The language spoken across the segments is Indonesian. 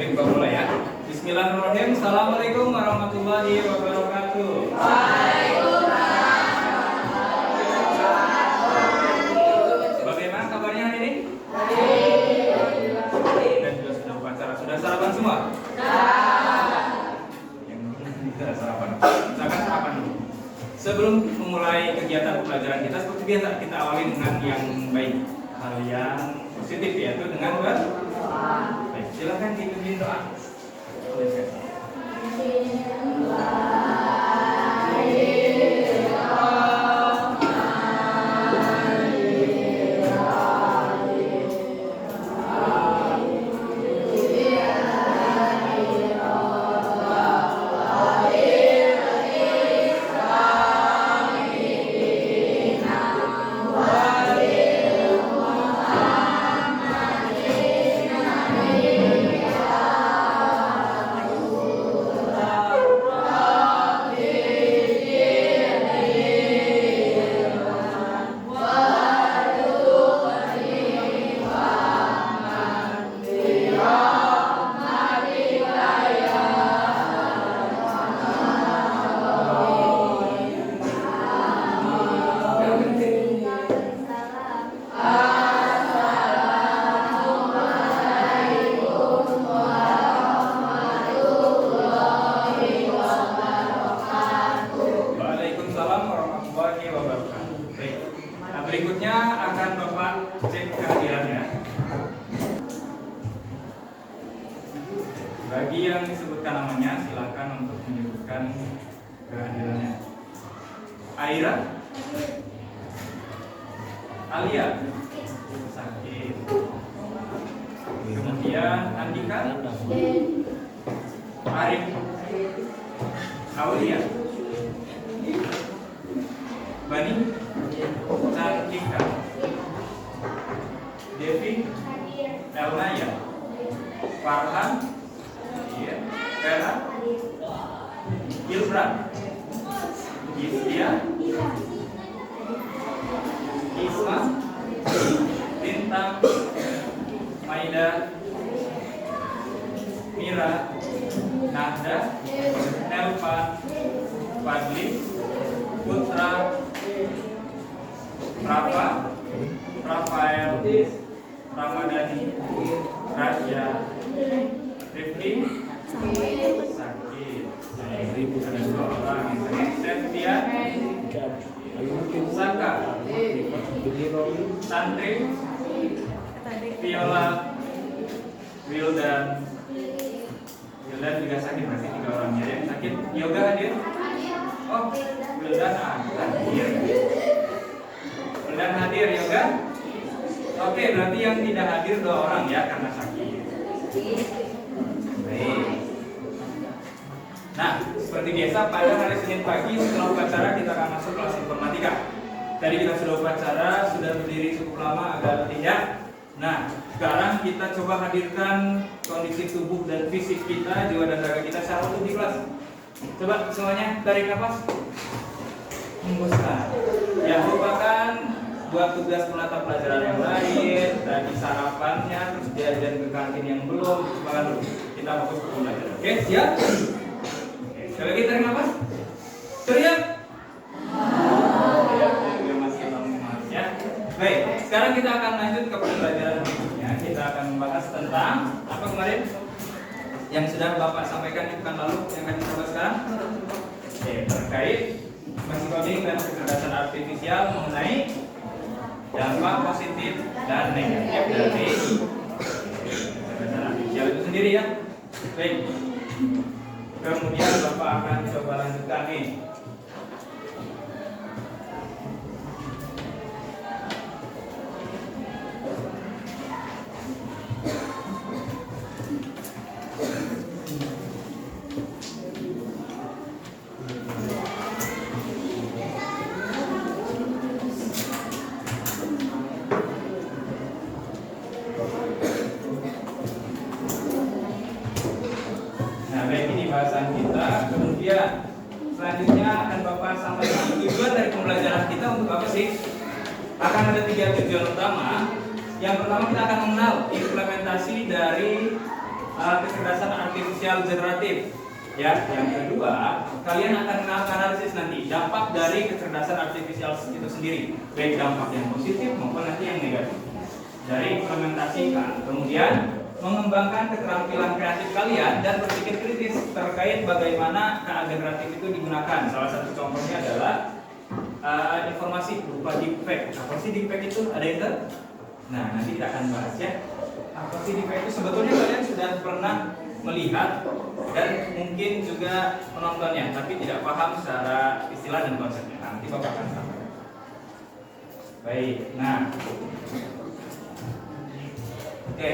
Baik, Bapak mulai ya. Bismillahirrahmanirrahim. Assalamualaikum warahmatullahi wabarakatuh. Bagaimana kabarnya hari ini? Dan juga sudah upacara, sudah sarapan semua? Yang tidak sarapan, silakan sarapan dulu. Sebelum memulai kegiatan pembelajaran kita, seperti biasa kita awali dengan yang baik, hal yang positif, yaitu dengan berdoa. Baik, silakan dipimpin doa. Berikutnya akan Bapak cek kehadirannya. Bagi yang disebutkan namanya, silakan untuk menyebutkan kehadirannya. Aira, Alia, sakit. Kemudian Andika, Arif, Aulia, Bani, Cantika, Devi, Elnaya, Farhan, Vera, Ilbran, Istia, Isma, Bintang, Maida, Mira, Nahda, Nelva, Fadli, Putra, Rafa, Rafael, Ramadhani, Raja, Rifki, sakit. Ada 2 orang yang sakit. Septia, Saka, Santri, Viola, Wildan. Wildan juga sakit, berarti 3 orangnya yang sakit. Yoga hadir? Oh, Wildan hadir. Dan hadir Yoga. Oke, berarti yang tidak hadir 2 orang ya karena sakit. Baik. Nah, seperti biasa pada hari Senin pagi setelah upacara kita akan masuk kelas informatika. Tadi kita sudah upacara, sudah berdiri cukup lama agak letih ya. Nah, sekarang kita coba hadirkan kondisi tubuh dan fisik kita, jiwa dan raga kita secara utuh di kelas. Coba semuanya tarik nafas. Hembuskan. Yang lupakan buat tugas menata pelajaran yang lain, tadi sarapannya, terus jajan ke kantin yang belum, lupakan dulu. Kita fokus ke pelajaran. Oke, siap? Oke, sekali lagi tarik nafas. Teriak. Ya, masih lama ya. Baik, sekarang kita akan lanjut ke pelajaran berikutnya. Kita akan membahas tentang apa kemarin yang sudah Bapak sampaikan di pekan lalu, yang akan kita bahas sekarang. Oke, terkait machine coding dan kecerdasan artifisial mengenai dampak positif dan negatif dari kecerdasan artifisial itu sendiri ya. Baik. Kemudian Bapak akan coba lanjutkan nih. Bahasan kita, kemudian selanjutnya akan Bapak sampaikan tujuan dari pembelajaran kita untuk apa sih? Akan ada 3 tujuan utama. Yang pertama kita akan mengenal implementasi dari kecerdasan artifisial generatif. Ya, yang kedua, kalian akan analisis nanti dampak dari kecerdasan artifisial itu sendiri, baik dampak yang positif maupun nanti yang negatif. Dari implementasikan, kemudian mengembangkan keterampilan kreatif kalian dan berpikir kritis terkait bagaimana KA generatif itu digunakan. Salah satu contohnya adalah informasi berupa deepfake. Apa sih deepfake itu? Ada yang tahu? Nah, nanti kita akan bahas ya. Apa sih deepfake itu? Sebetulnya kalian sudah pernah melihat dan mungkin juga menontonnya, tapi tidak paham secara istilah dan konsepnya. Nanti Bapak akan sampaikan. Baik, nah, oke.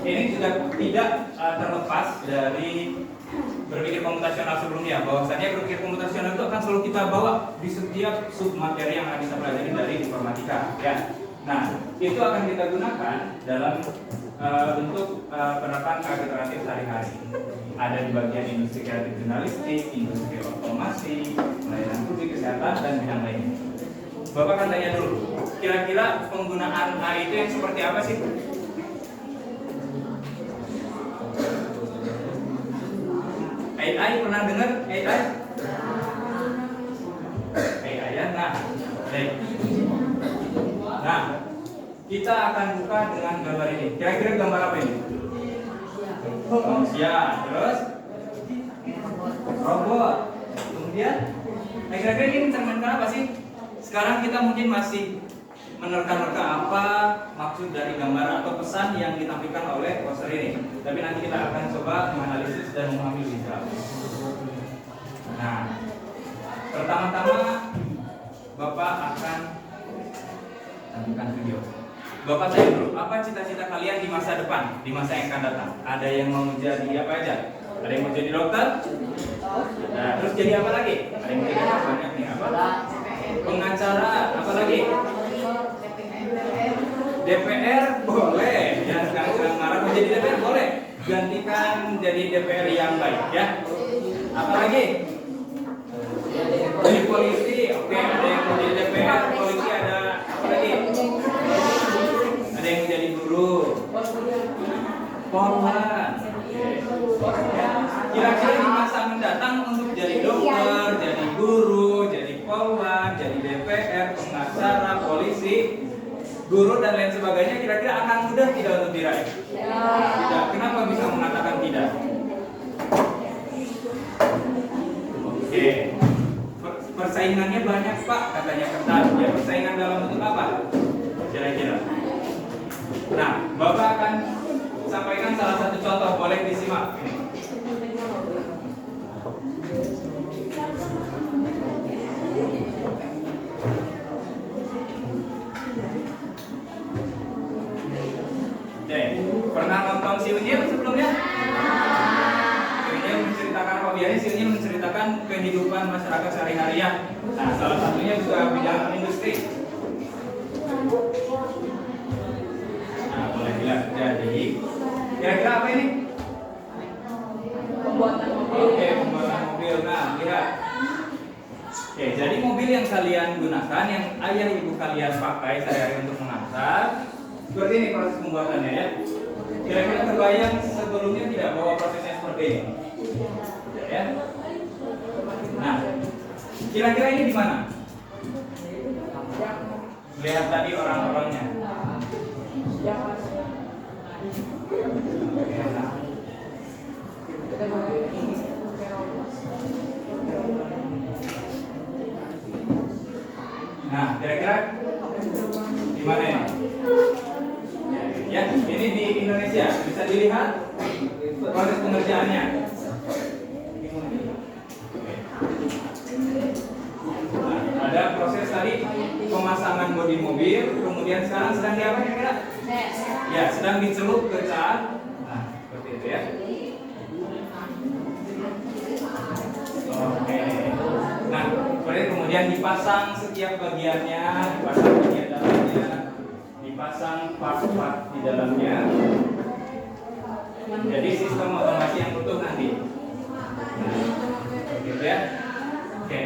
Ini juga tidak terlepas dari berpikir komputasional sebelumnya. Bahwasannya berpikir komputasional itu akan selalu kita bawa di setiap submateri yang akan kita pelajari dari informatika. Ya. Nah, itu akan kita gunakan dalam bentuk penerapan KA generatif sehari-hari. Ada di bagian industri kreatif jurnalistik, industri otomasi, pelayanan publik, kesehatan, dan bidang lainnya. Bapak akan tanya dulu, kira-kira penggunaan AI itu yang seperti apa sih? AI pernah dengar AI? AI ya, nah, baik. Nah, kita akan buka dengan gambar ini. Kira-kira gambar apa ini? Manusia, terus robot. Kemudian, kira-kira ini mencerminkan apa sih? Sekarang kita mungkin masih menerka-nerka apa maksud dari gambar atau pesan yang ditampilkan oleh poster ini. Tapi nanti kita akan coba menganalisis dan memahami lebih jauh. Nah, pertama-tama Bapak akan tampilkan video. Bapak tanya dulu, apa cita-cita kalian di masa depan, di masa yang akan datang? Ada yang mau jadi apa aja? Ada yang mau jadi dokter? Nah, terus jadi apa lagi? Ada yang mau jadi apa? Banyak nih, apa? Pengacara, apa lagi? DPR boleh, ya sekarang marah mau jadi DPR boleh, gantikan jadi DPR yang baik, ya. Apa lagi? Jadi polisi, oke, ada yang mau jadi DPR, polisi ada apa lagi? Ada yang menjadi guru, polwan. Kira-kira di masa mendatang untuk jadi dokter, jadi guru, jadi polwan, jadi DPR, pengacara, polisi, guru dan lain sebagainya, kira-kira akan mudah tidak untuk diraih? Tidak. Kenapa bisa mengatakan tidak? Oke. Persaingannya banyak Pak, katanya ketat. Ya, persaingan dalam bentuk apa? Kira-kira. Nah, Bapak akan sampaikan salah satu contoh, boleh disimak. Pernah nonton Si Unyil sebelumnya? Si Unyil menceritakan apa biasanya? Si Unyil menceritakan kehidupan masyarakat sehari-hari ya. Nah, salah satunya juga bidang industri. Nah, boleh bilang. Jadi, kira-kira apa ini? Pembuatan mobil. Oke, pembuatan mobil. Nah, lihat. Oke, jadi mobil yang kalian gunakan, yang ayah ibu kalian pakai sehari-hari untuk mengantar, seperti ini proses pembuatannya ya. Kira-kira terbayang sebelumnya tidak bahwa prosesnya seperti ini? Ya. Nah, kira-kira ini di mana? Lihat tadi orang-orangnya. Nah, kira-kira di mana ini? Ya, ini di Indonesia. Bisa dilihat proses pengerjaannya. Nah, ada proses tadi pemasangan bodi mobil, kemudian sekarang sedang diapa kira-kira? Ya, sedang dicelup ke cat. Nah, seperti itu ya. Oke. Nah, kemudian dipasang setiap bagiannya, dipasang bagian dalamnya, dipasang part-part di dalamnya. Jadi sistem otomasi yang utuh nanti. Nah, gitu ya. Oke.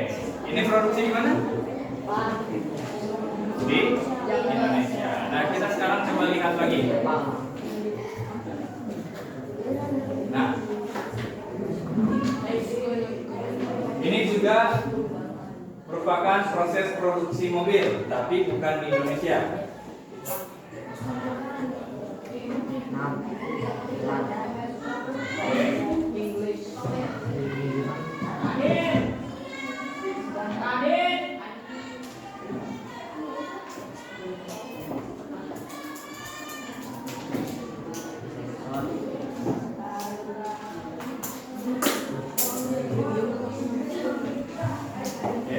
Ini produksi di mana? Di Indonesia. Nah, kita sekarang coba lihat lagi. juga merupakan proses produksi mobil, tapi bukan di Indonesia.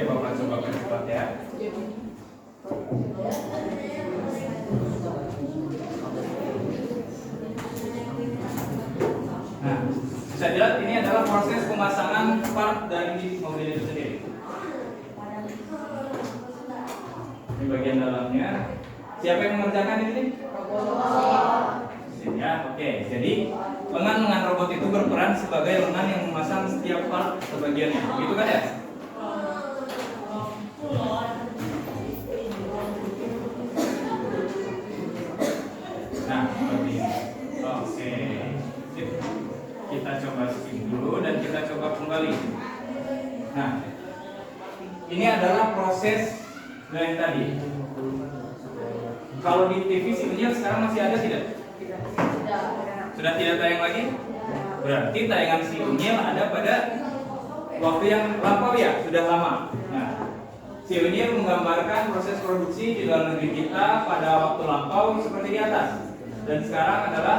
Bapak coba percepat ya. Nah, bisa dilihat ini adalah proses pemasangan part dari mobil itu sendiri. Ini bagian dalamnya. Siapa yang mengerjakan ini? Ya, oke. Jadi lengan robot itu berperan sebagai lengan yang memasang setiap part sebagiannya. Begitu kan ya? Nah, seperti ini. Oke. Sip. Kita coba skip dulu dan kita coba kembali. Nah, ini adalah proses yang tadi. Kalau di TV sebenarnya sekarang masih ada tidak? Sudah tidak tayang lagi? Berarti tayangan si Unyil ada pada waktu yang lampau ya, sudah lama. Nah, si Unyil menggambarkan proses produksi di dalam negeri kita pada waktu lampau seperti di atas. Dan sekarang adalah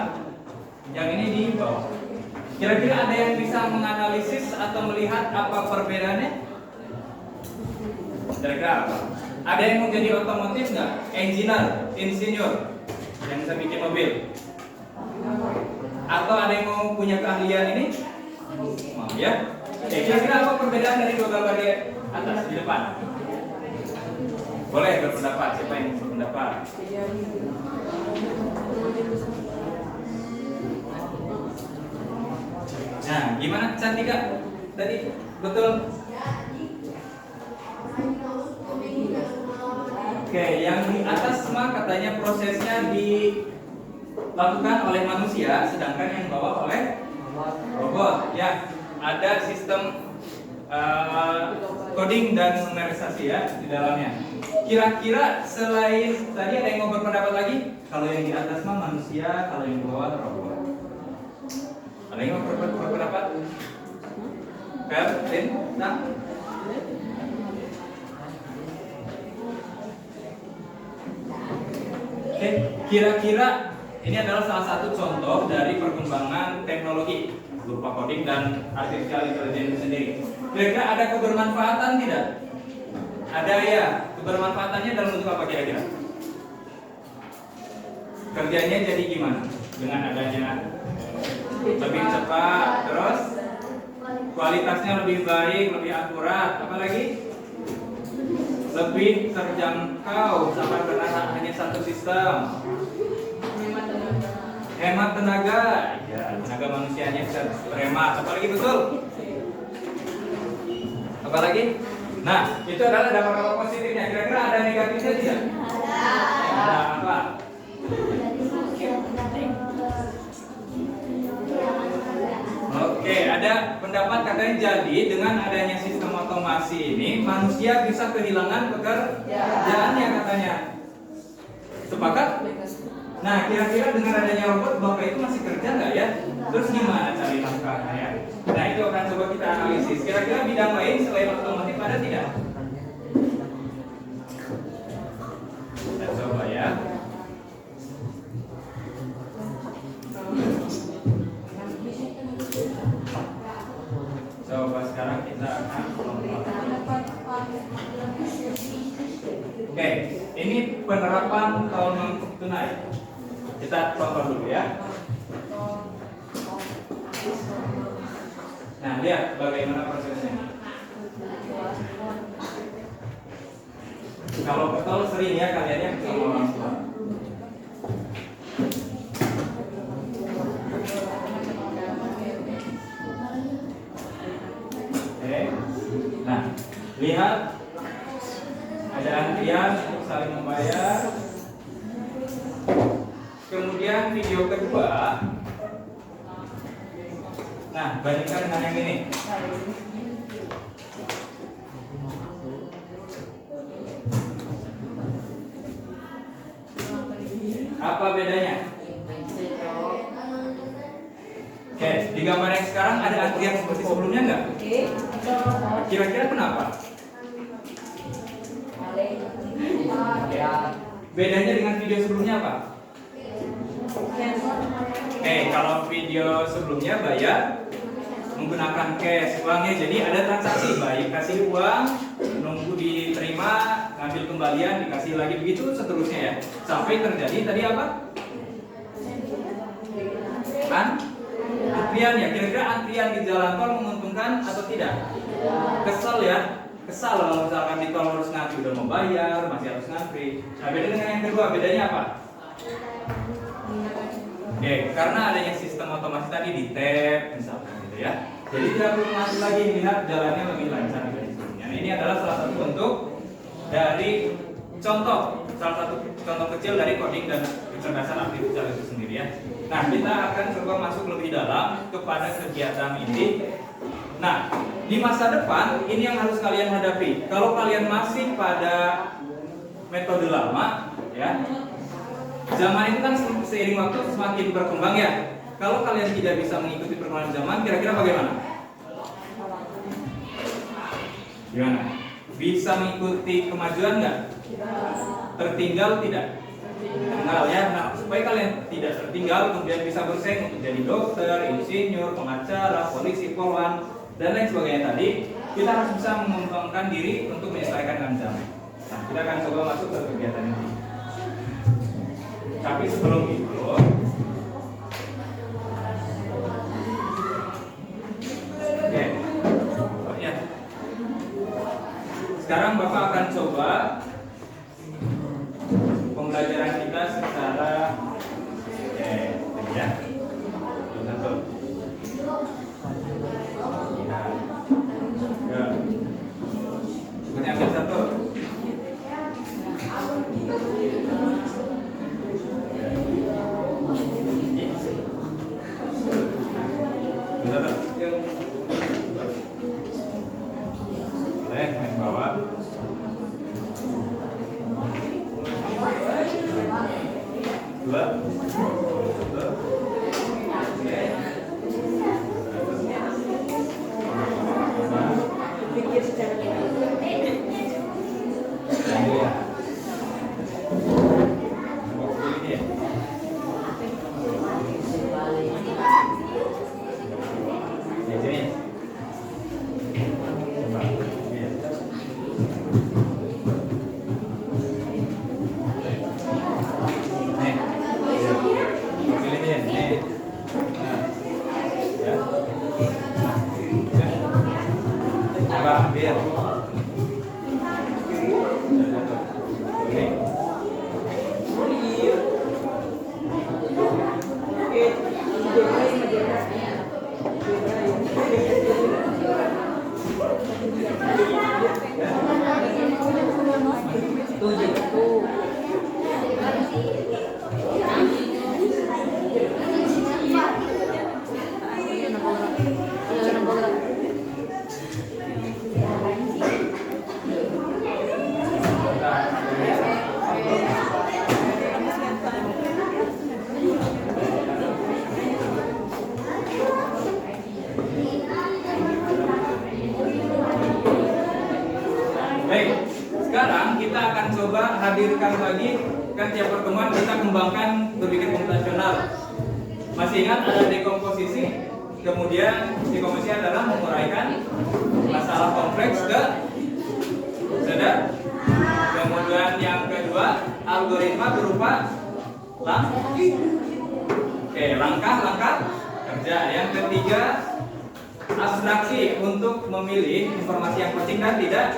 yang ini di bawah. Kira-kira ada yang bisa menganalisis atau melihat apa perbedaannya? Kira-kira apa? Ada yang mau jadi otomotif nggak? Engineer, insinyur yang bisa bikin mobil? Atau ada yang mau punya keahlian ini? Mau ya? Kira-kira apa perbedaan dari dua gambar di atas di depan? Boleh berpendapat, siapa yang berpendapat? Nah, gimana Cantika? Tadi betul? Oke, yang di atas semua katanya prosesnya dilakukan oleh manusia, sedangkan yang bawah oleh robot. Ya, ada sistem coding dan numerisasi ya di dalamnya. Kira-kira selain tadi ada yang mau berpendapat lagi? Kalau yang di atas mah manusia, kalau yang di bawah robot. Ada yang mau berpendapat? Kelvin, nah. Oke, kira-kira ini adalah salah satu contoh dari perkembangan teknologi berupa coding dan artificial intelligence sendiri. Kira-kira ada kebermanfaatan tidak? Ada ya. Kebermanfaatannya dalam bentuk apa kira-kira? Kerjanya jadi gimana? Dengan adanya lebih cepat, terus kualitasnya lebih baik, lebih akurat, apa lagi? Lebih terjangkau sama karena hanya satu sistem. Hemat tenaga, ya tenaga manusianya bisa berhemat. Apalagi betul? Apalagi? Nah, itu adalah dampak positifnya. Kira-kira ada negatifnya tidak? Ada apa? Oke, ada pendapat katanya jadi dengan adanya sistem otomasi ini manusia bisa kehilangan pekerjaannya katanya. Sepakat? Nah, kira-kira dengan adanya robot Bapak itu masih kerja nggak ya? Terus gimana cari nafkahnya ya? Nah, itu akan coba kita analisis. Kira-kira bidang lain selain otomotif ada tidak? Kita coba ya. Coba sekarang kita akan Oke, ini penerapan tol non-tunai. Kita contoh dulu ya. Nah, lihat bagaimana prosesnya. Kalau ke tol sering ya kalian yang sama orang tua. Oke. Nah, lihat ada antrian untuk saling membayar. Kemudian video kedua. Nah, bandingkan dengan yang ini. bedanya? Oke, di gambar yang sekarang ada antrian seperti sebelumnya nggak? Kira-kira kenapa? Bedanya dengan video sebelumnya apa? Kalau video sebelumnya bayar menggunakan cash uangnya, jadi ada transaksi, baik kasih uang, nunggu diterima, ngambil kembalian, dikasih lagi, begitu seterusnya ya, sampai terjadi tadi apa? Antrian ya. Kira-kira antrian di jalan tol menguntungkan atau tidak? Kesel ya, kesal kalau misalkan di tol harus ngantri, udah mau bayar masih harus ngantri. Nah, beda dengan yang kedua, bedanya apa? Karena adanya sistem otomasi tadi di tap misalkan gitu ya, jadi tidak perlu ngantri lagi, lihat jalannya lebih lancar dari sebelumnya. Ini adalah salah satu bentuk dari salah satu contoh kecil dari coding dan kecerdasan artifisial itu sendiri ya. Nah, kita akan coba masuk lebih dalam kepada kegiatan ini. Nah, di masa depan ini yang harus kalian hadapi. Kalau kalian masih pada metode lama ya, zaman itu kan seiring waktu semakin berkembang ya. Kalau kalian tidak bisa mengikuti perkembangan zaman, kira-kira bagaimana? Gimana? Bisa mengikuti kemajuan nggak? Tertinggal tidak? Tertinggal ya. Nah, supaya kalian tidak tertinggal, kemudian bisa bersaing untuk jadi dokter, insinyur, pengacara, polisi, polwan, dan lain sebagainya tadi, kita harus bisa mengembangkan diri untuk menyesuaikan dengan zaman. Nah, kita akan coba masuk ke kegiatan ini. Tapi sebelum itu, sekarang Bapak akan coba pembelajaran kita secara ya. Satu. Ya. Ini ambil satu. Hadirkan lagi, kan tiap pertemuan kita kembangkan berpikir komputasional. Masih ingat ada dekomposisi? Kemudian dekomposisi adalah menguraikan masalah kompleks ke sederhana. Kemudian yang kedua, algoritma berupa langkah-langkah kerja. Yang ketiga, abstraksi untuk memilih informasi yang penting dan tidak.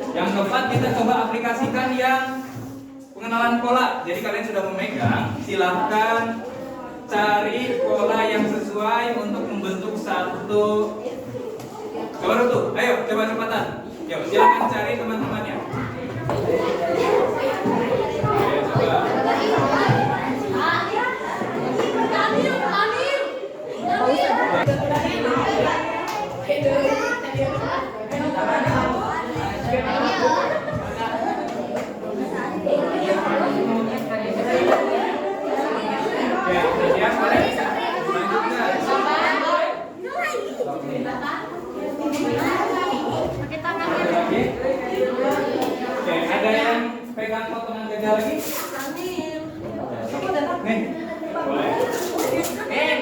Yang keempat, kita coba aplikasikan yang pengenalan pola. Jadi kalian sudah memegang, silahkan cari pola yang sesuai untuk membentuk satu. Coba dulu, ayo coba cepatan. Yuk, silahkan cari teman-temannya. Oke, coba. Ya, boleh. Selanjutnya. Pakai tangan Ada lagi? Oke, ada yang pegang potongan gajah lagi? Nih, boleh.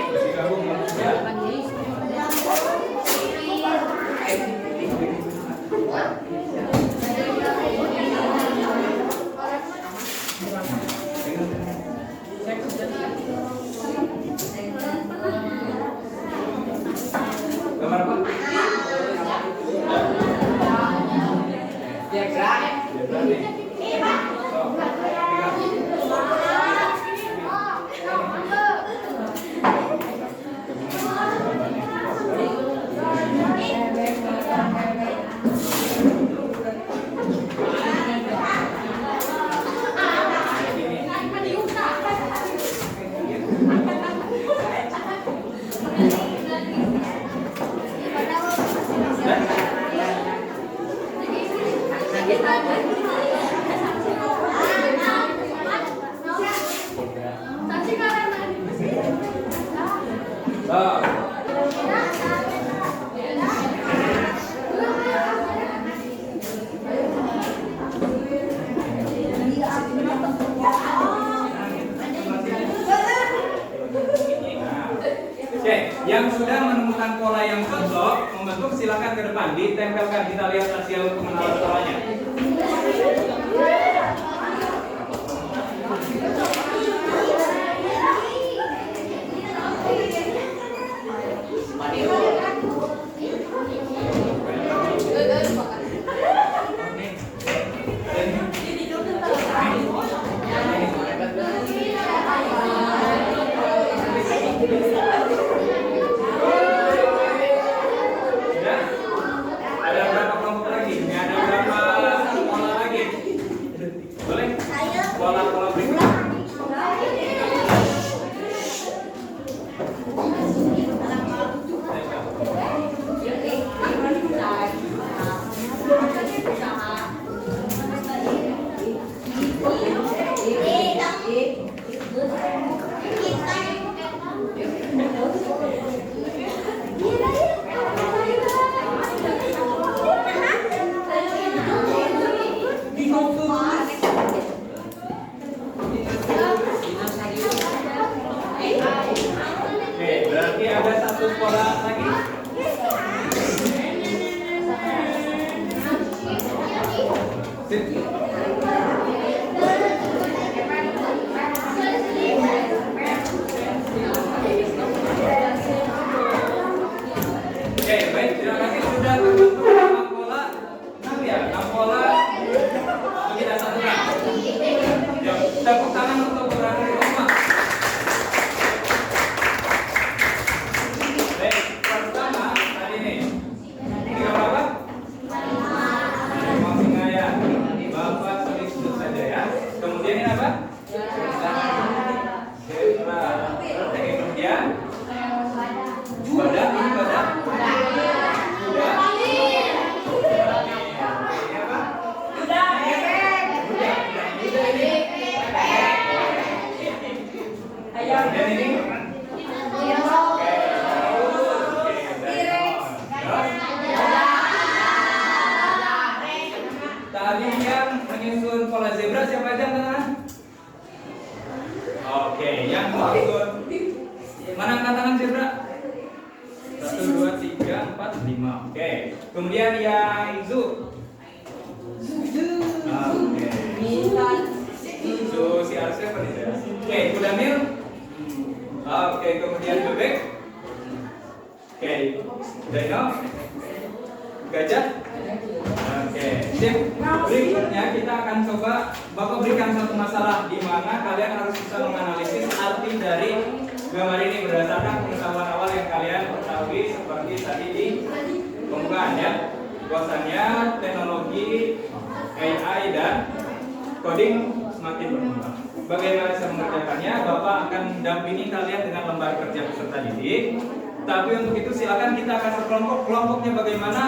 Digabung ya. Gambar apa? Zebra nih. So, pegang. Oke, yang sudah menemukan pola yang cocok membentuk silakan ke depan ditempelkan, kita lihat hasil pengenalan polanya. Ada berapa kelompok lagi? Ini ada berapa pola lagi? Boleh? Pola-pola berikutnya. Oke, berarti ada satu pola lagi. Sip. Oke, baik, terima kasih sudah terbentuk 6 pola. 6 ya, 6 pola. Kita satukan. Yuk, tepuk tangan untuk berada di rumah. Baik, pertama tadi nih. Ini apa? Harimau singa ya. Bapak tulis dulu saja ya. Kemudian ini apa? Zebra. Kemudian badak, ini badak. Kuda. Ini apa? Kuda ini. Dan ini? Tadi yang menyusun pola zebra siapa aja teman? Oke, yang menyusun mana angkat tangan zebra? 1, 2, 3, 4, 5. Oke. Kemudian yang Zu. Oke. Zu si Arsya apa nih? Oke, kuda mil. Oke, kemudian bebek. Oke, Dino. Gajah. Oke, sip. Berikutnya kita akan coba Bapak berikan satu masalah di mana kalian harus bisa menganalisis arti dari gambar ini berdasarkan pengetahuan awal yang kalian ketahui seperti tadi di pembukaan ya. Bahwasannya teknologi AI dan coding semakin berkembang. Bagaimana saya mengerjakannya? Bapak akan mendampingi kalian dengan lembar kerja peserta didik. Tapi untuk itu silakan kita akan berkelompok-kelompoknya bagaimana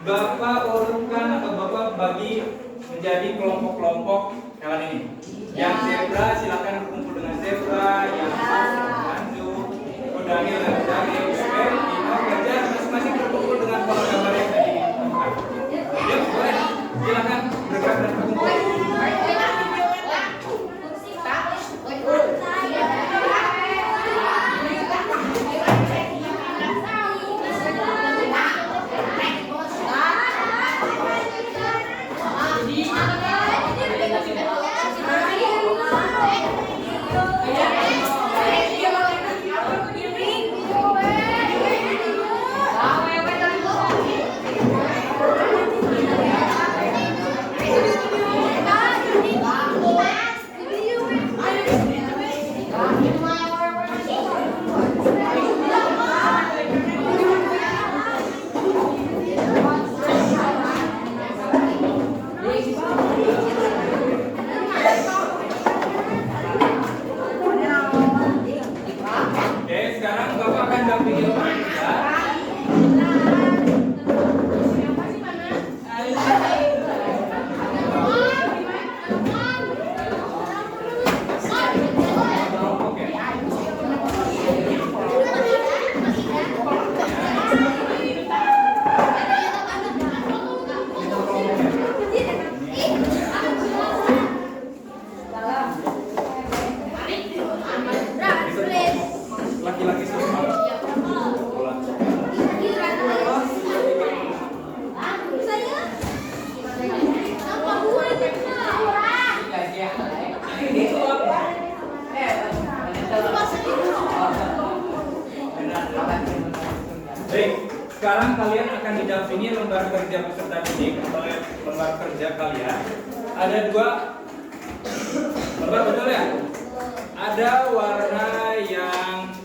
Bapak urutkan atau Bapak bagi menjadi kelompok-kelompok hewan ini. Yang zebra silakan berkumpul dengan zebra, yang dengan Zu, mendampingi lembaga kerja. Laki-laki semua. Baik, sekarang kalian akan didampingi lembar kerja peserta didik oleh lembar kerja kalian. Ada 2 lembar, betul ya? Ada warna yang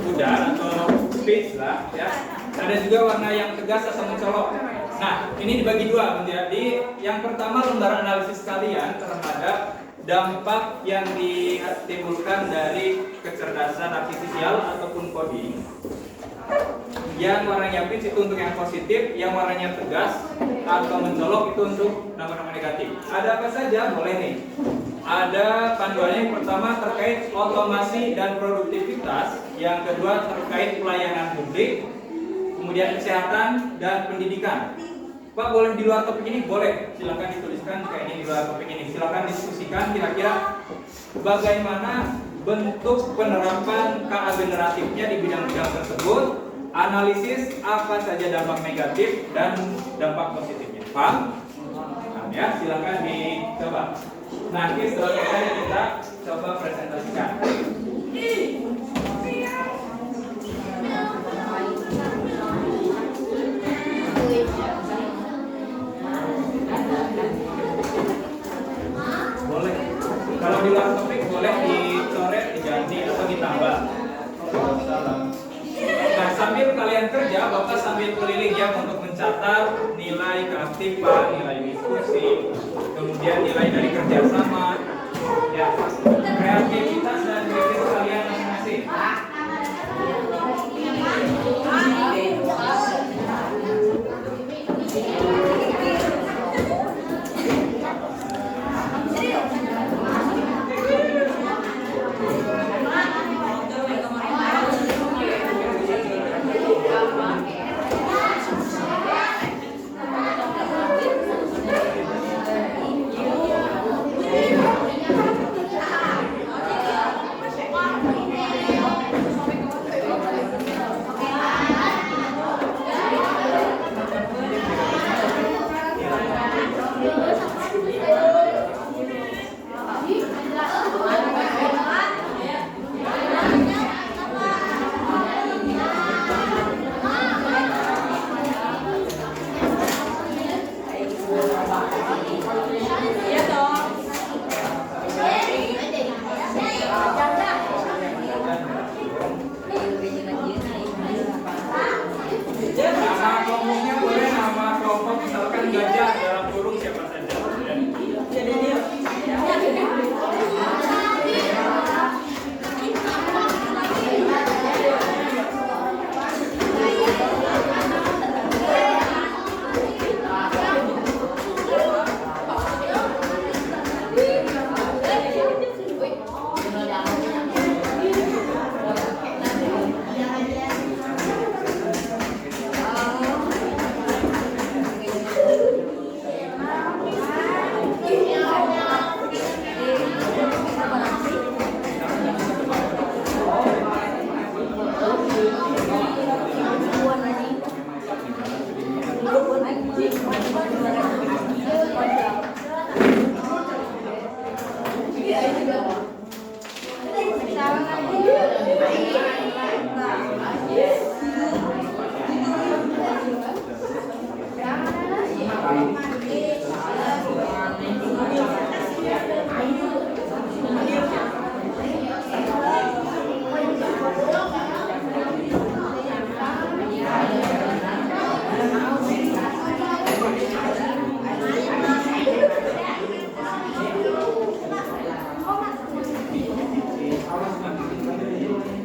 pudar atau peach lah ya. Ada juga warna yang tegas atau mencolok. Nah, ini dibagi 2 menjadi yang pertama lembar analisis kalian terhadap dampak yang ditimbulkan dari kecerdasan artifisial ataupun coding. Yang warnanya peach itu untuk yang positif, yang warnanya tegas atau mencolok itu untuk nama-nama negatif. Ada apa saja? Boleh nih. Ada panduannya, yang pertama terkait otomasi dan produktivitas, yang kedua terkait pelayanan publik, kemudian kesehatan dan pendidikan. Pak, boleh di luar topik ini? Boleh, silakan dituliskan kayak ini di luar topik ini. Silakan diskusikan kira-kira bagaimana bentuk penerapan KA generatifnya di bidang-bidang tersebut, analisis apa saja dampak negatif dan dampak positifnya. Paham? Nah, ya, silakan dicoba. Nanti setelah selesai kita coba presentasikan. Boleh. Kalau di luar topik boleh dicoret, diganti atau ditambah. Nah, sambil kalian kerja, Bapak sambil keliling ya untuk mencatat nilai keaktifan, nilai diskusi, kemudian nilai dari kerjasama, ya, kreativitas dan kritis kalian masing-masing.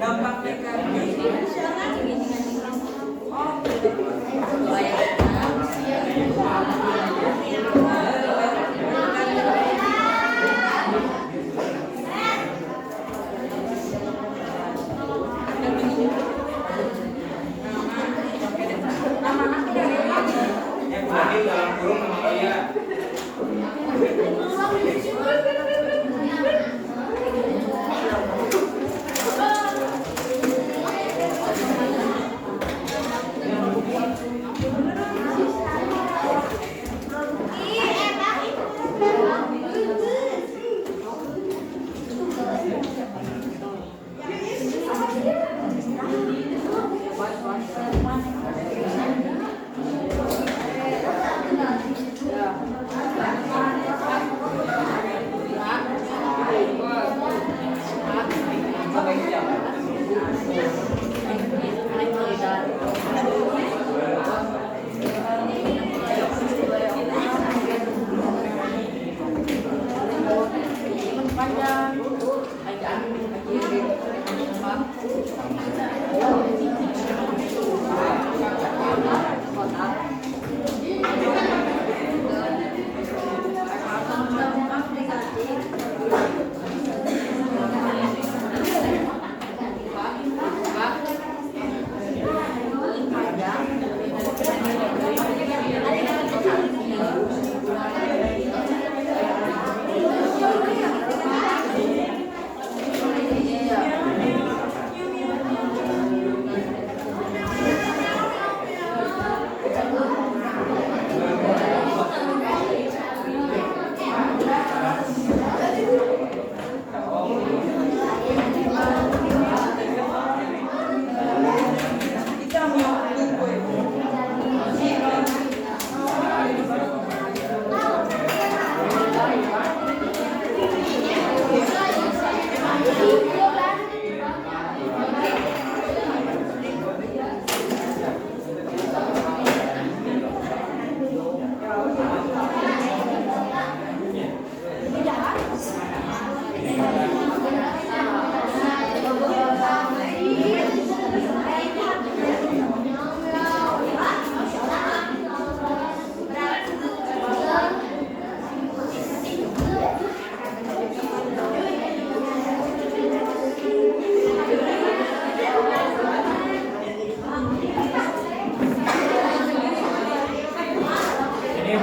dampak negatif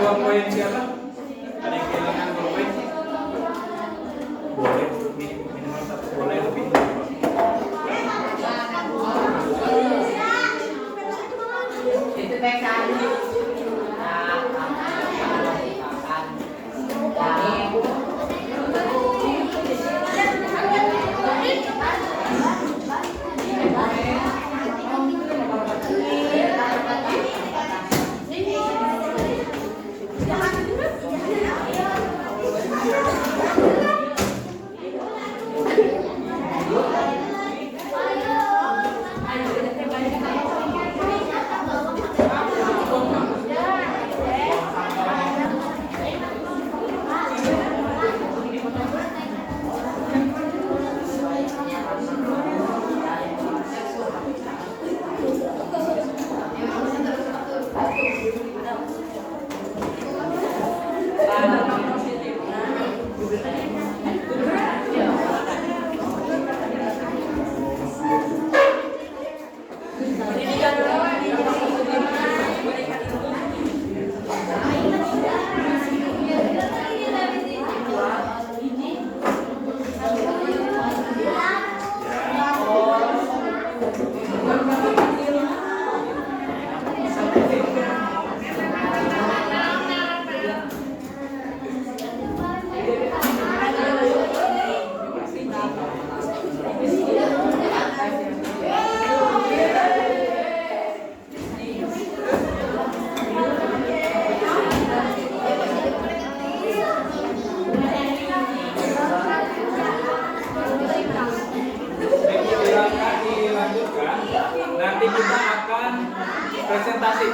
ballpoint siapa? Ada yang kehilangan ballpoint? Boleh, minimal satu boleh lebih. Itu pekan. Nanti kita akan presentasi.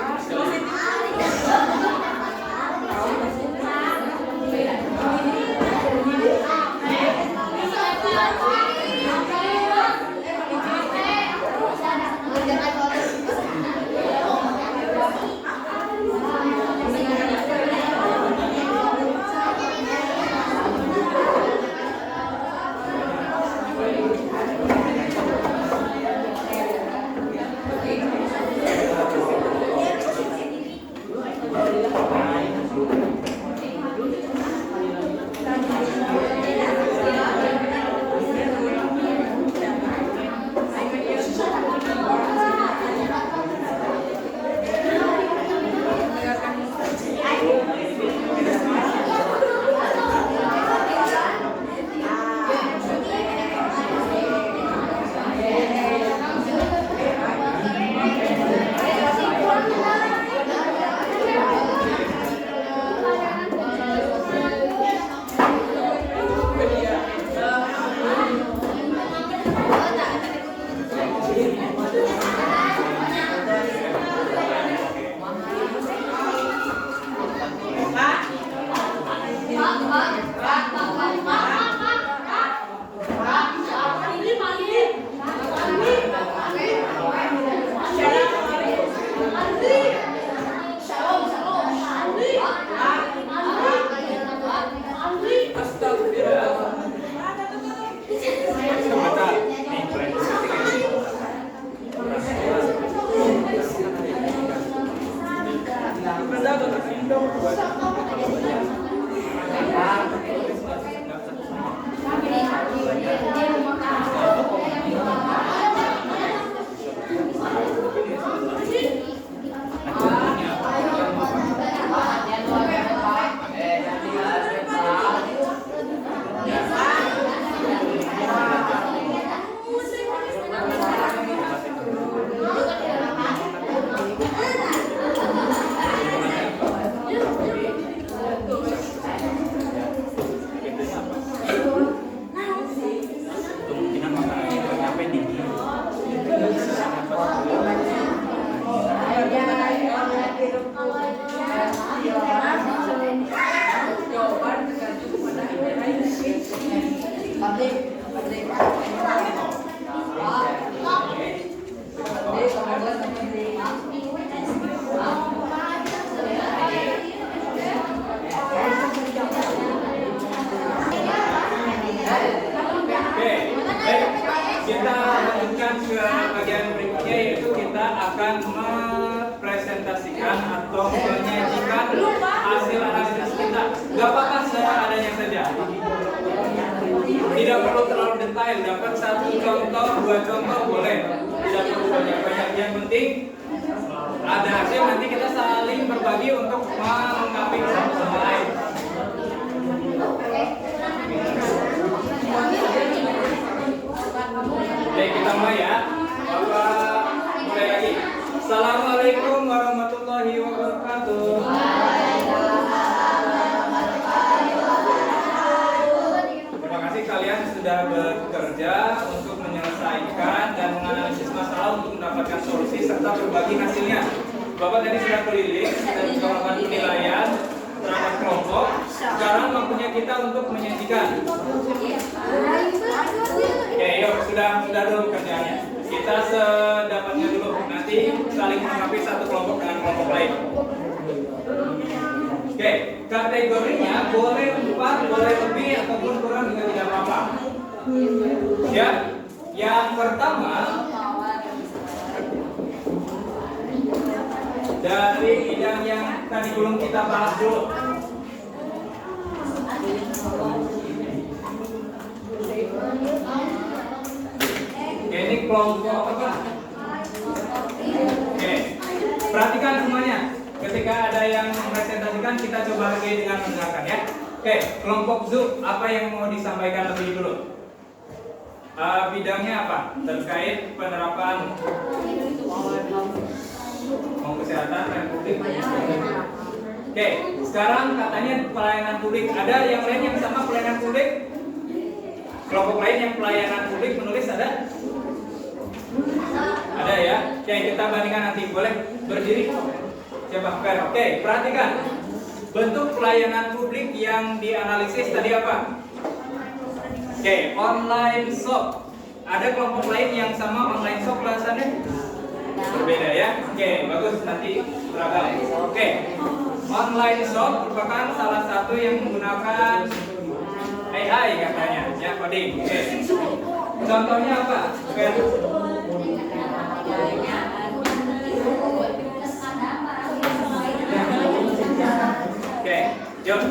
Kita lanjutkan ke bagian berikutnya, yaitu kita akan mempresentasikan atau menyajikan hasil Gak apa-apa seadanya saja. Tidak perlu terlalu detail. Dapat 1 contoh, 2 contoh boleh. Tidak perlu banyak-banyak. Yang penting ada hasil. Nanti kita saling berbagi untuk melengkapi satu sama lain. Oke, kita mulai ya. Bapak mulai lagi. Assalamualaikum warahmatullahi wabarakatuh. Terima kasih kalian sudah bekerja untuk menyelesaikan dan menganalisis masalah untuk mendapatkan solusi serta berbagi hasilnya. Bapak tadi sudah keliling dan juga melakukan penilaian terhadap kelompok. Sekarang waktunya kita untuk menyajikan. Oke, yuk sudah dulu kerjaannya. Kita sedapatnya dulu. Nanti saling melengkapi satu kelompok dengan kelompok lain. Oke, kategorinya boleh 4, boleh lebih ataupun kurang juga tidak apa-apa. Ya, yang pertama dari bidang yang tadi belum kita bahas dulu. Oke, ini kelompok apa? Oke, perhatikan semuanya. Ketika ada yang mempresentasikan, kita coba lagi dengan mendengarkan ya. Oke, kelompok ZUP, apa yang mau disampaikan lebih dulu? Bidangnya apa? Terkait penerapan mau kesehatan dan publik. Oke, sekarang katanya pelayanan publik. Ada yang lain yang sama pelayanan publik? Kelompok lain yang pelayanan publik menulis ada? Ada ya? Oke, kita bandingkan nanti. Boleh berdiri? Coba fair. Oke, perhatikan. Bentuk pelayanan publik yang dianalisis tadi apa? Oke, online shop. Ada kelompok lain yang sama online shop alasannya? Berbeda ya? Oke, bagus. Nanti beragam. Oke, online shop merupakan salah satu yang menggunakan AI katanya, ya coding. Oke, contohnya apa? Oke, yuk.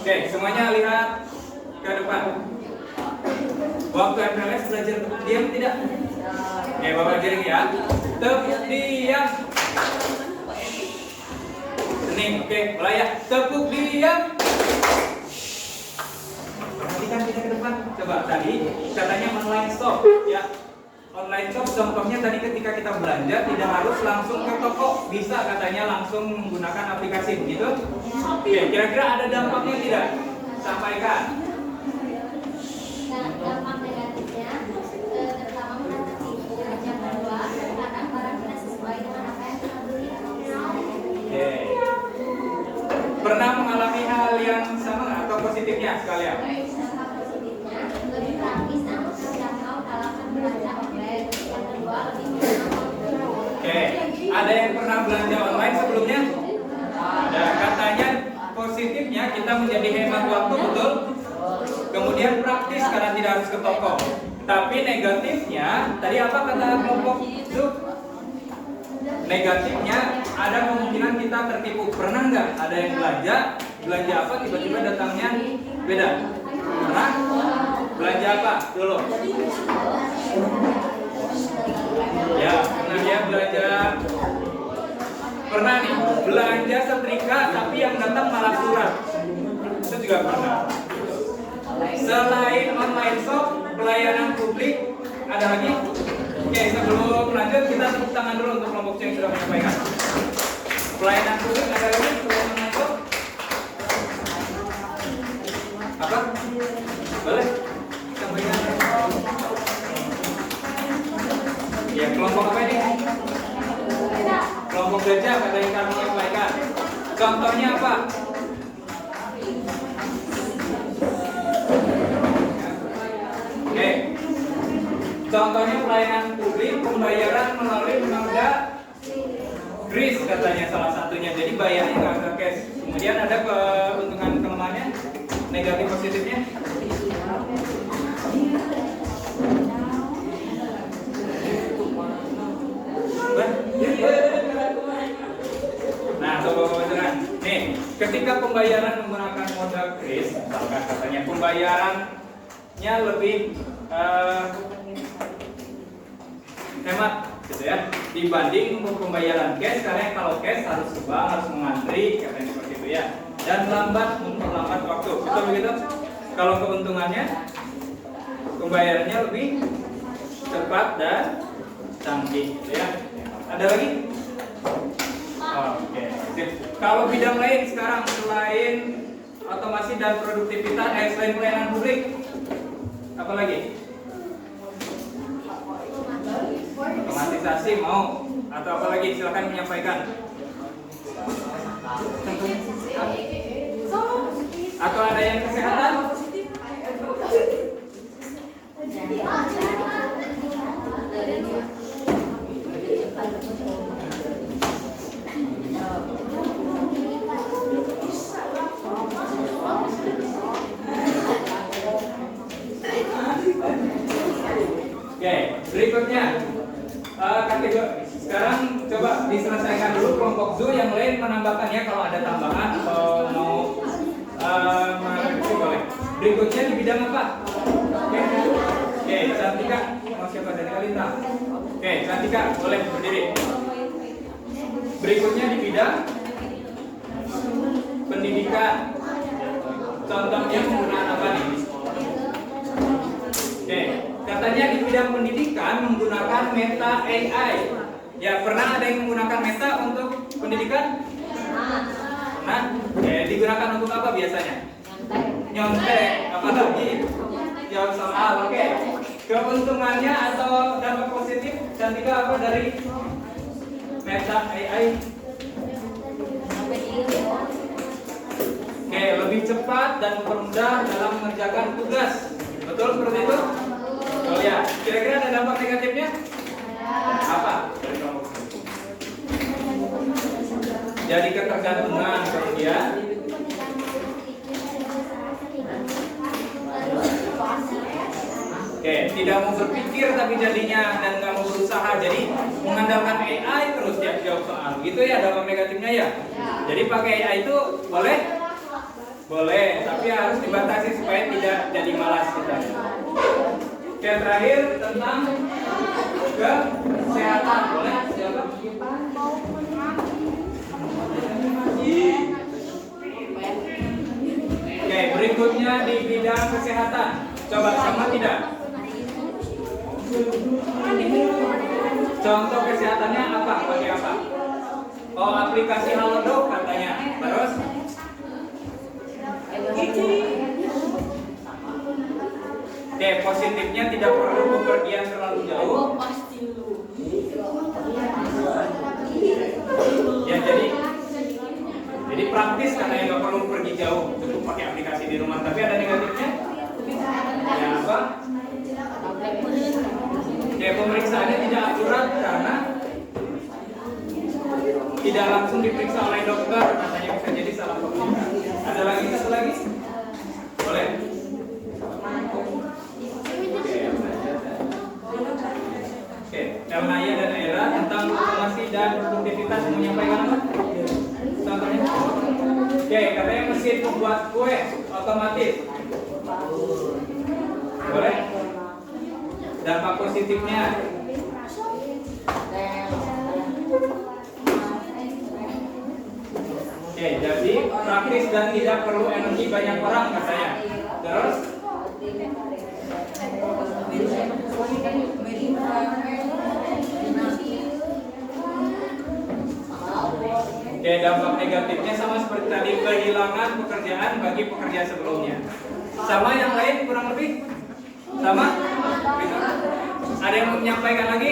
Oke, semuanya lihat ke depan. Waktu MPLS belajar diam tidak? Oke, Bapak jaring ya. Tepuk diam. Sening, oke, mulai ya. Tepuk diam. Perhatikan kita ke depan. Coba tadi katanya online shop, ya. Online shop contohnya tadi ketika kita belanja tidak harus langsung ke toko, bisa katanya langsung menggunakan aplikasi begitu. Oke, kira-kira ada dampaknya tidak? Sampaikan. Dampak negatifnya terutama merasa tipu. Yang kedua, terkadang barang tidak sesuai dengan apa yang kita beli. Oke. Pernah mengalami hal yang sama atau positifnya sekalian? Dampak positifnya lebih praktis namun terjangkau dalam belanja online. Yang kedua, lebih mudah. Oke. Ada yang pernah belanja online sebelumnya? Ada. Katanya positifnya kita menjadi hemat waktu, betul? Kemudian praktis karena tidak harus ke toko. Tapi negatifnya, tadi apa kata kelompok itu? Negatifnya ada kemungkinan kita tertipu. Pernah nggak ada yang belanja apa tiba-tiba datangnya beda? Pernah? Belanja apa dulu? Ya, pernah ya belanja. Pernah nih belanja setrika tapi yang datang malah surat. Itu juga pernah. Selain online shop, pelayanan publik ada lagi? Oke, sebelum lanjut kita tepuk tangan dulu untuk kelompok yang sudah menyampaikan. Pelayanan publik ada lagi selain online shop? Apa? Boleh? Sampaikan. Ya, kelompok apa ini? Kelompok gajah kata yang kami menyampaikan. Contohnya apa? Oke, contohnya pelayanan publik pembayaran melalui moda kris katanya salah satunya. Jadi bayarnya nggak ke cash. Kemudian ada keuntungan kelemahannya, negatif positifnya. Nah, coba dengar. Nih, ketika pembayaran menggunakan moda kris, misalkan katanya pembayarannya lebih hemat gitu ya dibanding pembayaran cash, karena kalau cash harus ke bank, harus mengantri katanya seperti itu ya, dan memperlambat waktu, betul begitu? Kalau keuntungannya pembayarannya lebih cepat dan canggih gitu ya. Ada lagi? Oke. Kalau bidang lain sekarang selain otomasi dan produktivitas, selain pelayanan publik, apa lagi? Otomatisasi mau atau apa lagi? Silakan menyampaikan. Atau ada yang kesehatan? Oke, berikutnya kategori. Sekarang coba diselesaikan dulu kelompok zoo, yang lain menambahkan ya kalau ada tambahan atau mau merevisi boleh. Berikutnya di bidang apa? Oke, Cantika, mau siapa dari Kalita? Oke, Cantika boleh berdiri. Berikutnya di bidang pendidikan. Contohnya penggunaan apa nih? Oke, katanya di bidang pendidikan menggunakan Meta AI. Ya, pernah ada yang menggunakan Meta untuk pendidikan? Nah, digunakan untuk apa biasanya? Nyontek, apa lagi? Jawab soal, oke. Keuntungannya atau dampak positif Cantika apa dari Meta AI? Oke, lebih cepat dan mempermudah dalam mengerjakan tugas. Betul seperti itu? Oh ya, kira-kira ada dampak negatifnya? Apa? Jadi ketergantungan kemudian. Oke, tidak mau berpikir tapi jadinya dan nggak mau berusaha, jadi mengandalkan AI terus tiap jawab soal. Gitu ya dampak negatifnya ya. Jadi pakai AI itu boleh? Boleh, tapi harus dibatasi supaya tidak jadi malas kita. Oke, terakhir tentang kesehatan, boleh? Siapa? Oke, berikutnya di bidang kesehatan. Coba sama tidak? Contoh kesehatannya apa? Pakai apa? Oh, aplikasi Halodoc katanya. Terus? Oke, positifnya tidak perlu bepergian terlalu jauh. Ya, jadi praktis karena nggak perlu pergi jauh, cukup pakai aplikasi di rumah. Tapi ada negatifnya? Ya apa? Oke, pemeriksaannya tidak akurat karena tidak langsung diperiksa oleh dokter, katanya bisa jadi salah pemeriksaan. Ada lagi satu lagi? Boleh? Oke, Elnaya dan Era tentang otomasi dan produktivitas menyampaikan apa? Contohnya? Oke, katanya mesin membuat kue otomatis. Boleh? Dampak positifnya? Oke, jadi praktis dan tidak perlu energi banyak orang katanya. Terus? Oke, dampak negatifnya sama seperti tadi, kehilangan pekerjaan bagi pekerja sebelumnya. Sama yang lain kurang lebih? Sama? Ada yang mau menyampaikan lagi?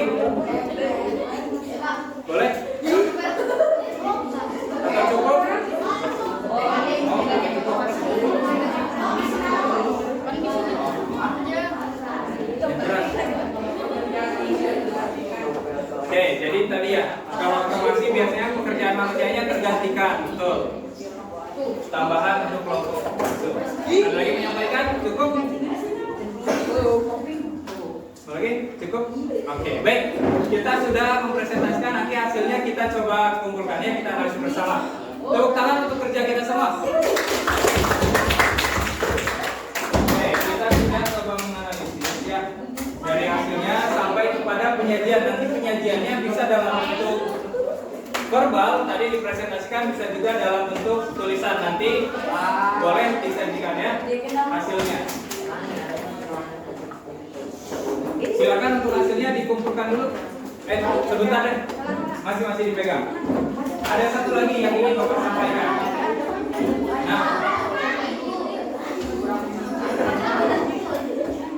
Boleh? Atau cukup? Oke, jadi tadi ya, kalau otomasi biasanya pekerjaan manusianya tergantikan, betul. Tambahan untuk kelompok. Ada lagi menyampaikan? Cukup? Lagi? Cukup? Oke, baik. Kita sudah mempresentasikan, nanti hasilnya kita coba kumpulkannya, kita harus bersama. Tepuk tangan untuk kerja kita semua. Oke, kita sudah coba menganalisis ya. Dari hasilnya sampai kepada penyajian. Nanti penyajiannya bisa dalam bentuk verbal, tadi dipresentasikan, bisa juga dalam bentuk tulisan. Nanti boleh disajikan ya hasilnya. Silakan untuk hasilnya dikumpulkan dulu. Sebentar deh, masih dipegang. Ada satu lagi yang ingin Bapak sampaikan. Nah,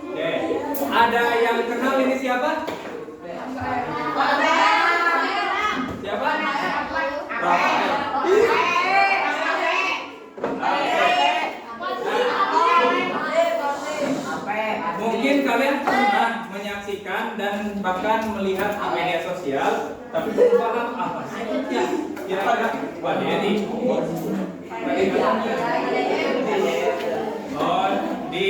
oke, ada yang kenal ini siapa? Siapa? Rafael. Mungkin kalian pernah menyaksikan dan bahkan melihat di media sosial, tapi belum paham apa sih ya. Kira-kira, wah Dedi. Oh, di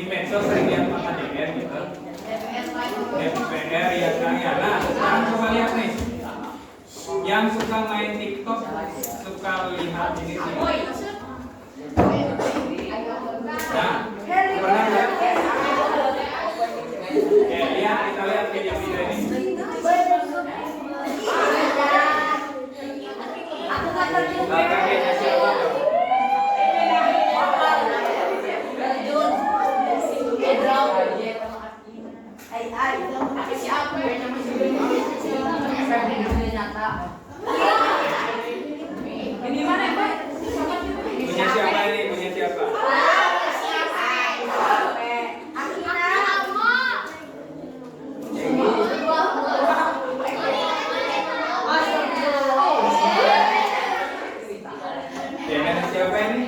medsos sering lihat maka DPR gitu. DPR ya kan ya. Nah, sekarang coba lihat nih. Yang suka main TikTok, suka lihat ini sih. Nah, pernah lihat? Ya, kita lihat video-video ini. Kakeknya siapa? Ini mana, Pak? Punya siapa ini? Punya siapa? Siapa ini?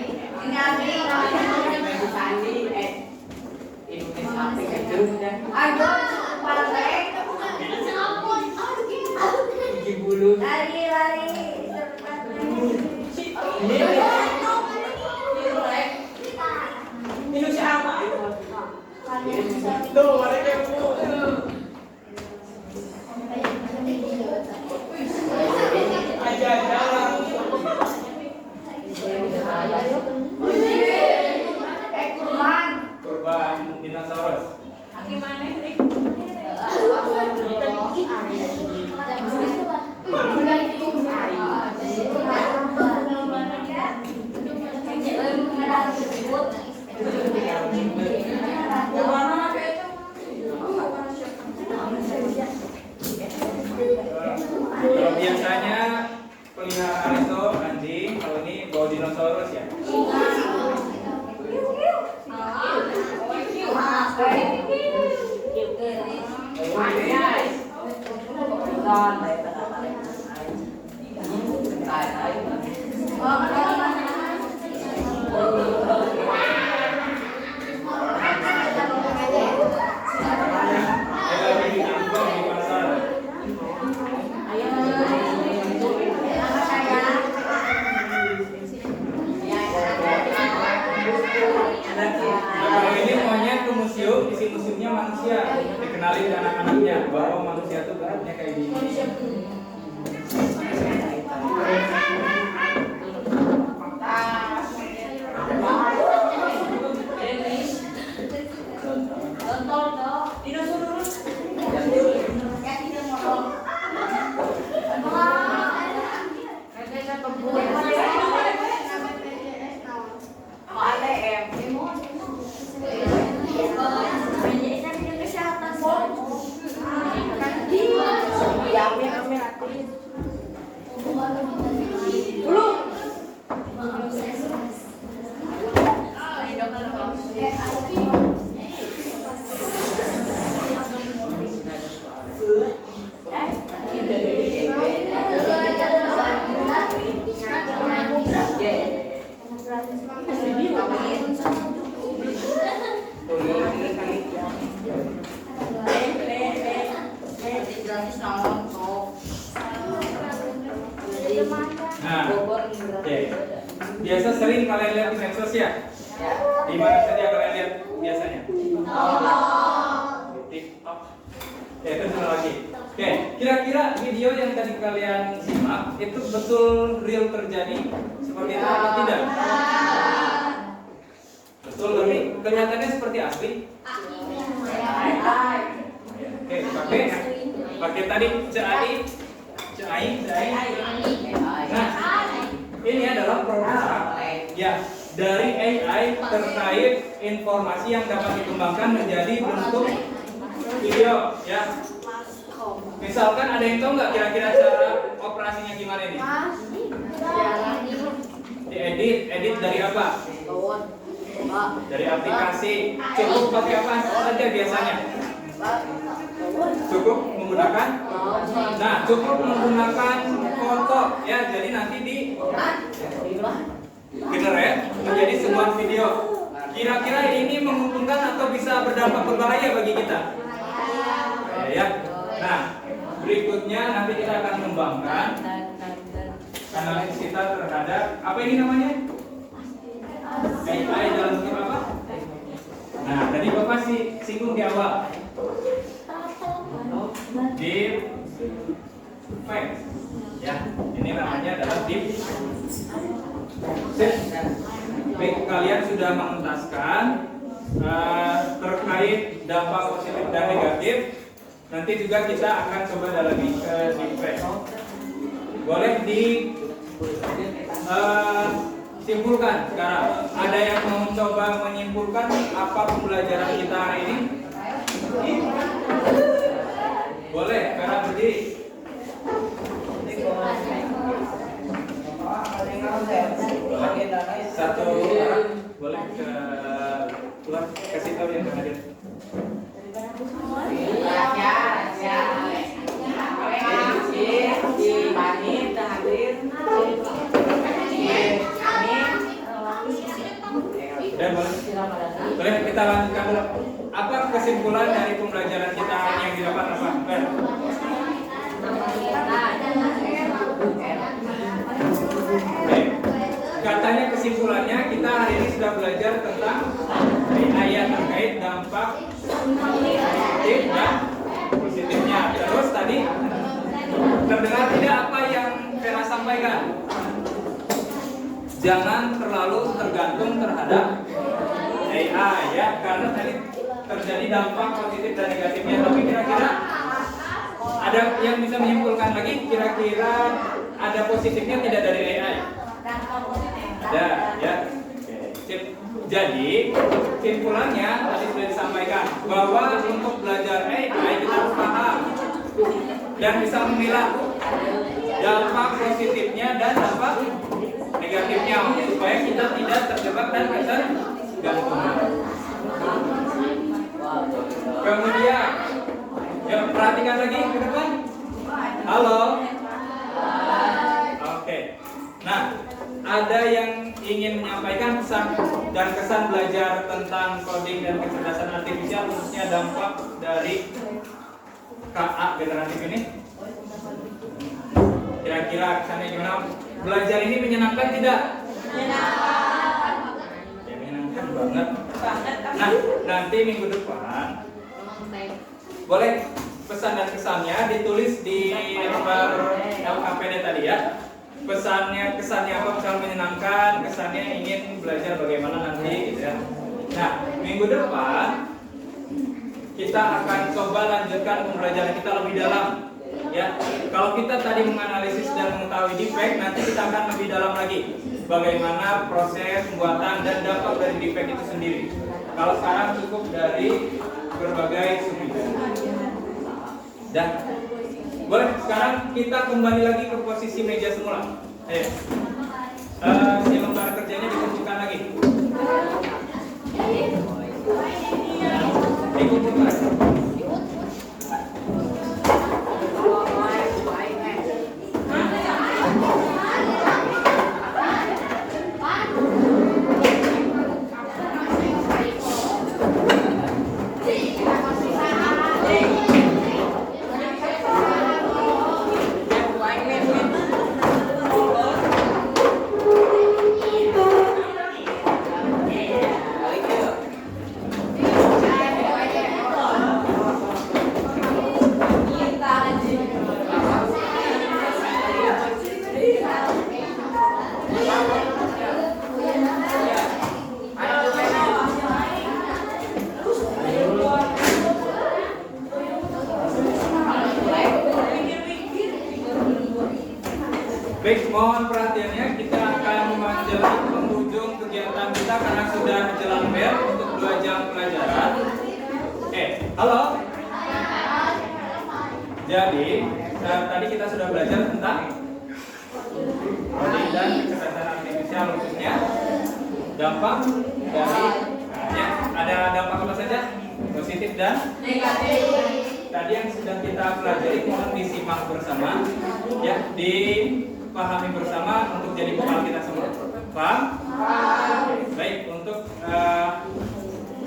Kurban dinosaurus. Kalau biasanya peliharaan itu anjing, kalau ini bawa dinosaurus ya. Kalau ini maunya ke museum, isi museumnya manusia, dikenalin ke anak-anaknya bahwa manusia itu bentuknya kayak gini. Nah, oke. Biasa sering kalian lihat di medsos ya? Di mana saja kalian lihat biasanya? Di TikTok. Ya, itu satu lagi. Oke, kira-kira video yang tadi kalian simak itu betul real terjadi seperti itu atau tidak? Betul, tapi kelihatannya seperti asli. Oke, pakai tadi cai. Nah, ini adalah proposal ya dari AI terkait informasi yang dapat dikembangkan menjadi bentuk video ya. Misalkan ada yang tahu nggak kira-kira cara operasinya gimana ini? Edit dari apa? Dari aplikasi. Cukup pakai apa saja biasanya? Cukup menggunakan foto ya. Jadi nanti di generate menjadi sebuah video. Kira-kira ini menguntungkan atau bisa berdampak berbahaya bagi kita? Ya. Nah, berikutnya nanti kita akan mengembangkan analisis kita terhadap apa ini namanya? AI dalam bentuk apa? Nah, tadi Bapak singgung di awal. Deep fake. Ya, ini namanya adalah deep fake. Kalian sudah mengentaskan terkait dampak positif dan negatif. Nanti juga kita akan coba dalami ke deep fake. Boleh simpulkan sekarang. Ada yang mau coba menyimpulkan apa pembelajaran kita hari ini? Boleh, sekarang berdiri. Satu orang boleh keluar kasih tahu yang hadir. Dan boleh kita lanjutkan dulu. Apa kesimpulan dari pembelajaran kita yang didapat apa? Katanya kesimpulannya kita hari ini sudah belajar tentang ayat terkait dampak positif dan positifnya. Terus tadi terdengar tidak apa yang Vera sampaikan? Jangan terlalu tergantung terhadap AI ya, karena tadi terjadi dampak positif dan negatifnya. Tapi kira-kira ada yang bisa menyimpulkan lagi? Kira-kira ada positifnya tidak dari AI? Ada ya. Jadi kesimpulannya tadi sudah disampaikan bahwa untuk belajar AI kita harus paham dan bisa memilah dampak positifnya dan dampak negatifnya supaya kita tidak terjebak dan tergantung. Kemudian, ya perhatikan lagi ke depan. Halo. Oke. Nah, ada yang ingin menyampaikan pesan dan kesan belajar tentang coding dan kecerdasan artifisial khususnya dampak dari KA generatif ini? Kira-kira kesannya gimana? Belajar ini menyenangkan tidak? Menyenangkan. Ya, menyenangkan banget. Nah, nanti minggu depan boleh pesan dan kesannya ditulis di lembar LKPD tadi ya. Kesannya apa? Misalnya menyenangkan, kesannya ingin belajar bagaimana nanti gitu ya. Nah, minggu depan kita akan coba lanjutkan pembelajaran kita lebih dalam ya. Kalau kita tadi menganalisis dan mengetahui defect, nanti kita akan lebih dalam lagi bagaimana proses pembuatan dan dampak dari defect itu sendiri. Kalau sekarang cukup dari berbagai sumber. Dan boleh sekarang kita kembali lagi ke posisi meja semula. Ayo. Si lembar kerjanya dikumpulkan lagi. Dikumpulkan. Baik, mohon perhatiannya, kita akan menjelang penghujung kegiatan kita karena sudah jelang bel untuk 2 jam pelajaran. Halo. Jadi, tadi kita sudah belajar tentang coding dan kecerdasan artifisial, khususnya dampak dari ada dampak apa saja? Positif dan negatif. Tadi yang sudah kita pelajari mohon disimak bersama, ya, dipahami bersama untuk jadi bekal kita semua. Paham? Baik, untuk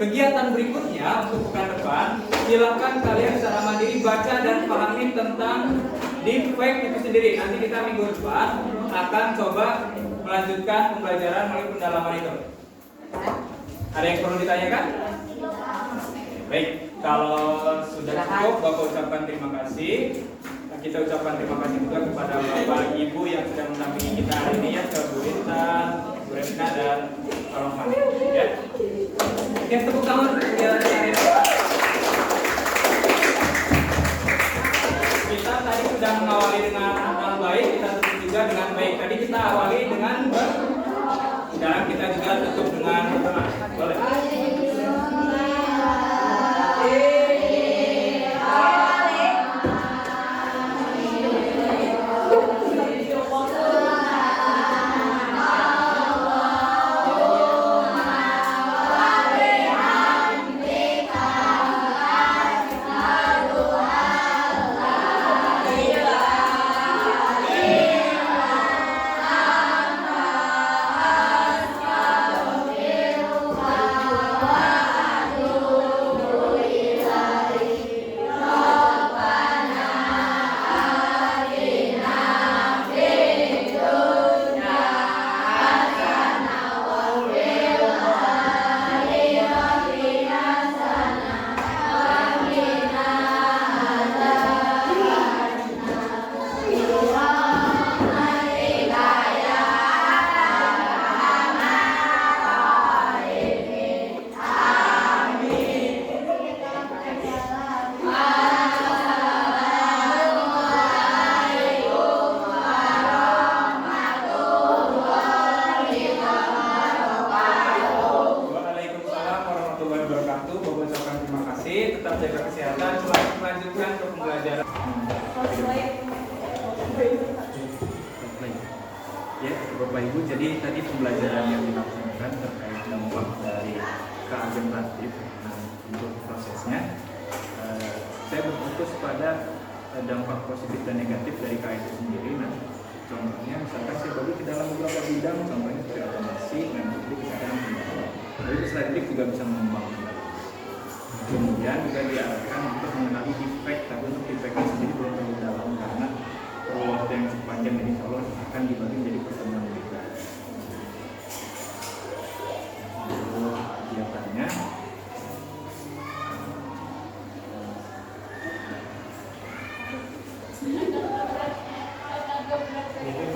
kegiatan berikutnya untuk pekan depan, silakan kalian secara mandiri baca dan pahami tentang deepfake itu sendiri. Nanti kita minggu depan akan coba melanjutkan pembelajaran melalui pendalaman itu. Ada yang perlu ditanyakan? Baik, kalau sudah cukup, Bapak ucapkan terima kasih. Kita ucapkan terima kasih juga kepada Bapak Ibu yang sudah mendampingi kita hari ini, ya, ke Bu Intan, Bu Retna, dan Pak Rohman. Ya. Oke, tepuk tangan untuk kegiatan hari ini. Kita tadi sudah mengawali dengan hal baik, kita tutup juga dengan baik. Tadi kita awali dengan sekarang kita juga tutup dengan berdoa. Boleh? Tetap jaga kesehatan, selamat melanjutkan ke pembelajaran. Ya, Bapak Ibu, jadi tadi pembelajaran yang dilakukan terkait dampak dari keagentatif untuk prosesnya, saya berfokus pada dampak positif dan negatif dari KA itu sendiri. Nah, contohnya misalkan saya bagi ke dalam beberapa bidang, contohnya seperti otomasi, nanti kesehatan, jadi peserta didik juga bisa mengembangkan. Kemudian juga diarahkan untuk mengenali defect, tapi untuk defectnya sendiri belum terlalu dalam karena perlu waktu yang cukup panjang, jadi insya Allah akan dibagi menjadi pertemuan juga. Lalu kegiatannya itu